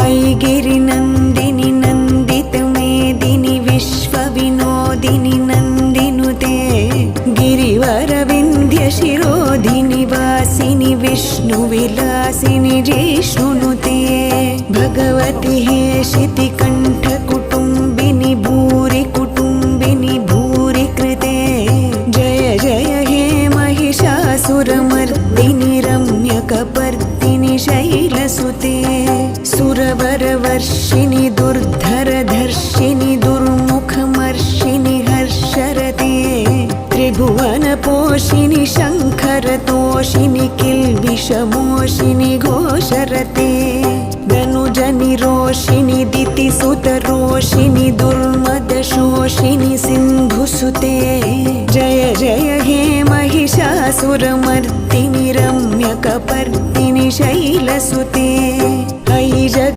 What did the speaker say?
ऐगिरिनन्दिनि नन्दितमेदिनि विश्वविनोदिनि नन्दिनुते गिरिवरविन्ध्यशिरोधिनि वासिनि विष्णुविलासिनि जिष्णुनुते भगवति हेशितिकण्ठकुटुम्बिनि भूरि कुटुम्बिनि भूरि कृते जय जय हे महिषासुरमर्दिनि रम्यकपर्दिनि शैलसुते सुरवरवर्षिणि दुर्धरधर्षिणि दुर्मुखमर्षिणि हर्षरते त्रिभुवनपोषिणि शङ्खरतोषिणि किल्बिषमोषिणि घोषरते धनुजनिरोषिणि दितिसुतरोषिणि दुर्मदशोषिणि सिन्धुसुते जय जय हे महिषासुरमर्दिनि रम्यकपर्दिनि शैलसुते